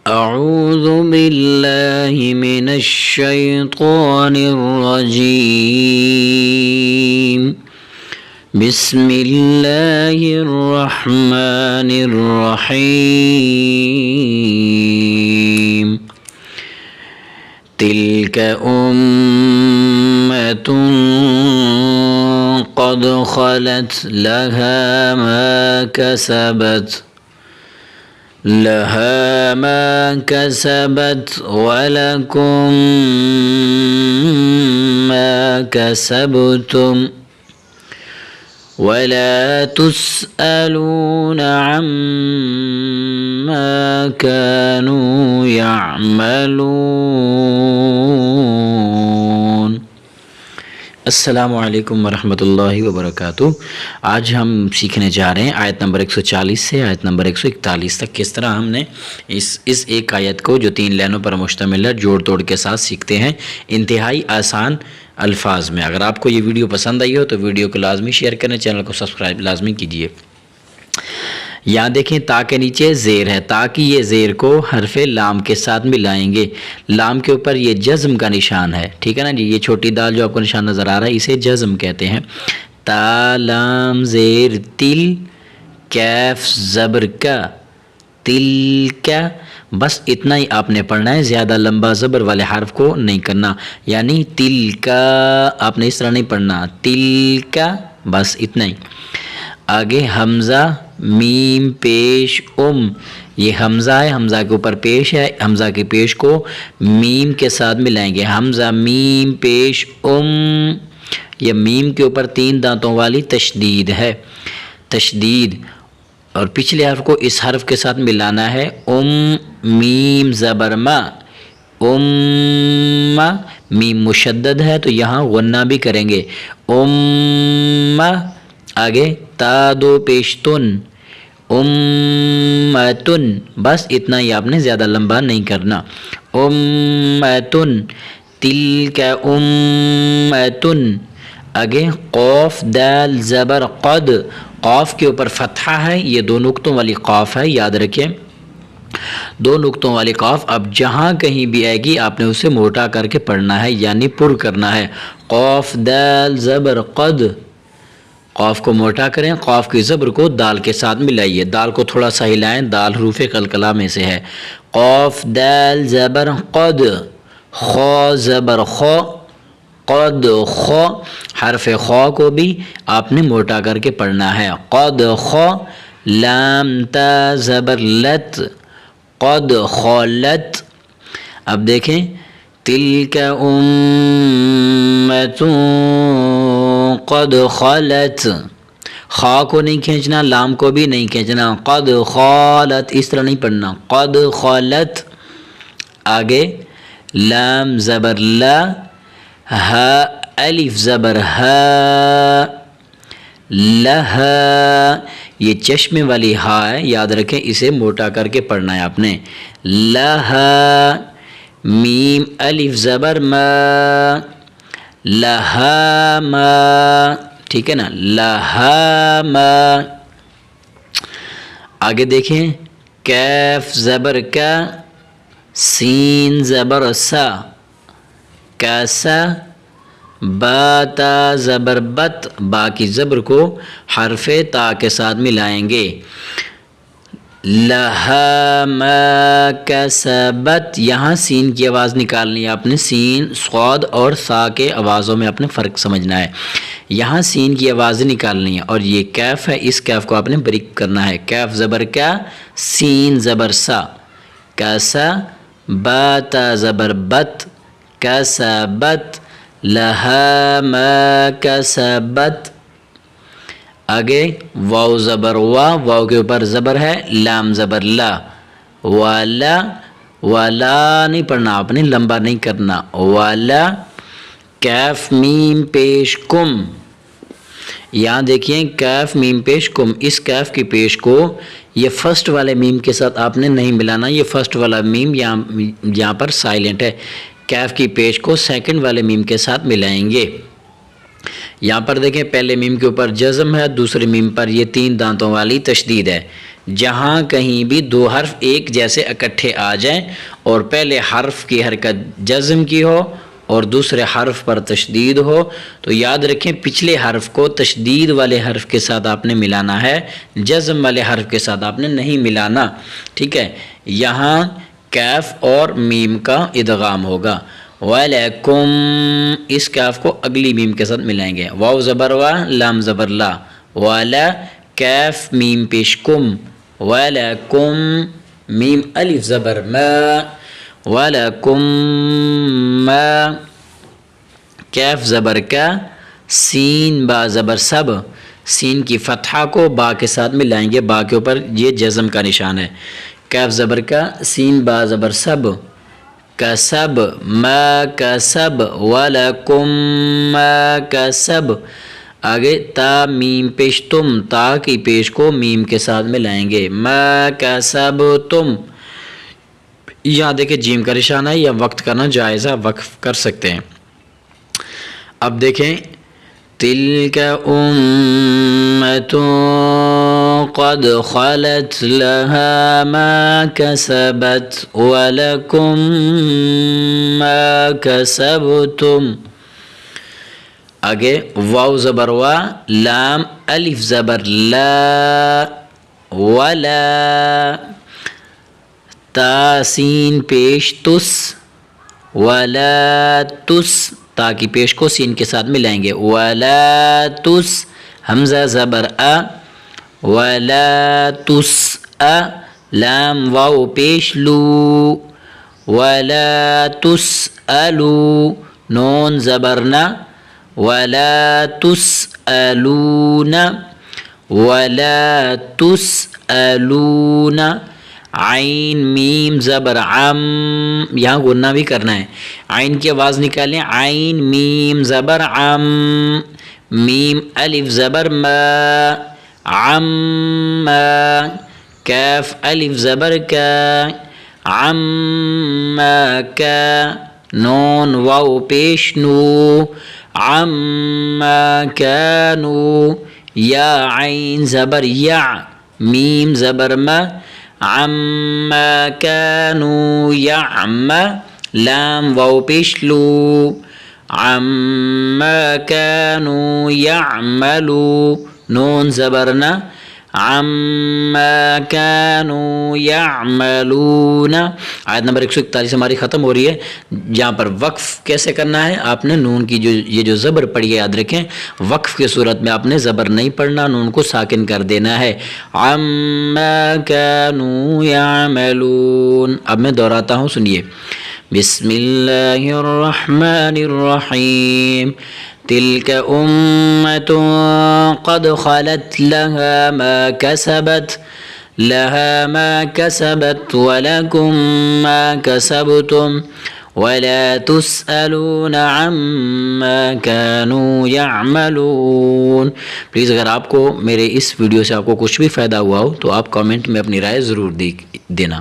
أعوذ بالله من الشيطان الرجيم. بسم الله الرحمن الرحيم. تلك أمة قد خلت لها ما كسبت ولكم ما كسبتم ولا تسألون عما كانوا يعملون. السلام علیکم ورحمۃ اللہ وبرکاتہ. آج ہم سیکھنے جا رہے ہیں آیت نمبر 140 سے آیت نمبر 141 تک کس طرح ہم نے اس ایک آیت کو جو 3 لائنوں پر مشتمل ہے جوڑ توڑ کے ساتھ سیکھتے ہیں انتہائی آسان الفاظ میں. اگر آپ کو یہ ویڈیو پسند آئی ہو تو ویڈیو کو لازمی شیئر کریں، چینل کو سبسکرائب لازمی کیجیے. یہاں دیکھیں تا کے نیچے زیر ہے، تا کی یہ زیر کو حرف لام کے ساتھ ملائیں گے. لام کے اوپر یہ جزم کا نشان ہے، ٹھیک ہے نا جی. یہ چھوٹی دال جو آپ کو نشان نظر آ رہا ہے اسے جزم کہتے ہیں. تا لام زیر تل کیف زبر کا تل کا، بس اتنا ہی آپ نے پڑھنا ہے، زیادہ لمبا زبر والے حرف کو نہیں کرنا. یعنی تل کا آپ نے اس طرح نہیں پڑھنا، تل کا بس اتنا ہی. آگے حمزہ میم پیش یہ حمزہ ہے، حمزہ کے اوپر پیش ہے، حمزہ کے پیش کو میم کے ساتھ ملائیں گے. حمزہ میم پیش یہ میم کے اوپر 3 دانتوں والی تشدید ہے، تشدید. اور پچھلے حرف کو اس حرف کے ساتھ ملانا ہے. میم زبر ما، میم مشدد ہے تو یہاں غنہ بھی کریں گے. آگے تا دو پیش تن، امتن، بس اتنا ہی آپ نے، زیادہ لمبا نہیں کرنا. امتن تلک امتن. آگے قوف دال زبر قد، قاف کے اوپر فتحہ ہے، یہ 2 نقطوں والی قاف ہے، یاد رکھیں 2 نقطوں والی قاف. اب جہاں کہیں بھی آئے گی آپ نے اسے موٹا کر کے پڑھنا ہے، یعنی پر کرنا ہے. قوف دال زبر قد، قاف کو موٹا کریں، قاف کی زبر کو دال کے ساتھ ملائیے، دال کو تھوڑا سا ہلائیں، دال حروف قلقلہ میں سے ہے. قاف دال زبر قد، خا زبر خا قد خا، حرف خا کو بھی آپ نے موٹا کر کے پڑھنا ہے. قد خا. لام تا زبر لت، قد خالت. اب دیکھیں تلک امت قد خالت، خا کو نہیں کھینچنا، لام کو بھی نہیں کھینچنا. قد خالت اس طرح نہیں پڑھنا، قد خالت. آگے لام زبر لا، ہا الف زبر ہا، لہا. یہ چشمے والی ہا ہے، یاد رکھیں اسے موٹا کر کے پڑھنا ہے آپ نے. لہا. میم الف زبر ما، لہا ما، ٹھیک ہے نا، لہا ما. آگے دیکھیں کیف زبر کا، سین زبر سا، کیسا. با تا زبر بت، با کی زبر کو حرف تا کے ساتھ ملائیں گے. لہا ما کسبت، یہاں سین کی آواز نکالنی ہے آپ نے، سین صاد اور سا کے آوازوں میں آپ نے فرق سمجھنا ہے. یہاں سین کی آواز نکالنی ہے، اور یہ کیف ہے، اس کیف کو آپ نے بریک کرنا ہے. کیف زبر کیا، سین زبر سا، کیسا. با تا زبر بت، کسبت. لہا ما کسبت. آگے واو زبر وا، واو کے اوپر زبر ہے، لام زبر لا، والا. والا نہیں پڑھنا آپ نے، لمبا نہیں کرنا، والا. کیف میم پیش کم، یہاں دیکھیں کیف میم پیش کم، اس کیف کی پیش کو یہ فرسٹ والے میم کے ساتھ آپ نے نہیں ملانا، یہ فرسٹ والا میم یہاں پر سائلنٹ ہے. کیف کی پیش کو سیکنڈ والے میم کے ساتھ ملائیں گے. یہاں پر دیکھیں پہلے میم کے اوپر جزم ہے، دوسرے میم پر یہ 3 دانتوں والی تشدید ہے. جہاں کہیں بھی دو حرف ایک جیسے اکٹھے آ جائیں اور پہلے حرف کی حرکت جزم کی ہو اور دوسرے حرف پر تشدید ہو تو یاد رکھیں پچھلے حرف کو تشدید والے حرف کے ساتھ آپ نے ملانا ہے، جزم والے حرف کے ساتھ آپ نے نہیں ملانا، ٹھیک ہے۔ یہاں کیف اور میم کا ادغام ہوگا، وَلَكُمْ اس کیف کو اگلی میم کے ساتھ ملائیں گے، واو زبر وا لام زبر لا، والا کیف میم پیش کم، وَلَكُمْ میم الف زبر ما، وَلَكُمْ ما کیف زبر کا، سین با زبر سب، سین کی فتحہ کو با کے ساتھ ملائیں گے، با کے اوپر یہ جزم کا نشان ہے، کیف زبر کا، سین با زبر سب، کسب ما کسب، وَلَكُمْ ما کسب، آگے تا میم پیش تم، تا کی پیش کو میم کے ساتھ ملائیں گے، ما کسب تم، یہاں دیکھیں جیم کا نشان ہے، یا وقت کرنا جائزہ وقف کر سکتے ہیں۔ اب دیکھیں تلک امۃ قد خلت لها ما کسبت ولکم ما کسبتم، آگے واو زبر وا لام الف زبر لا، ولا تا سین پیش تس، ولا تس تا کی پیش کو سین کے ساتھ ملائیں گے، ولا تس حمزہ زبر ا، ولا تس ا لام واو پیش لو، ولا تسألو نون زبر نا، ولا تسألون، ولا تسألون، عین میم زبر عم، یہاں غنہ بھی کرنا ہے، عین کی آواز نکالیں، عین میم زبر عم، میم الف زبر ما، عم، کاف الف زبر کا، عم کا، نون واو پیش نو، عم کانو، یا عین زبر یا، میم زبر ما، عما كانوا لام واو پیش لو، عما كانوا يعملوا نون زبرنا، عما كانوا يعملون۔ آیت نمبر 141 ہماری ختم ہو رہی ہے۔ یہاں پر وقف کیسے کرنا ہے، آپ نے نون کی یہ جو زبر پڑھی ہے یاد رکھیں، وقف کی صورت میں آپ نے زبر نہیں پڑھنا، نون کو ساکن کر دینا ہے، عما كانوا يعملون۔ اب میں دہراتا ہوں، سنیے، بسم اللہ الرحمن الرحیم، تلک امۃ قد خلت لها ما کسبت ولکم ما کسبتم ولا تسألون عما كانوا يعملون۔ پلیز اگر آپ کو میرے اس ویڈیو سے آپ کو کچھ بھی فائدہ ہوا ہو تو آپ کامنٹ میں اپنی رائے ضرور دینا۔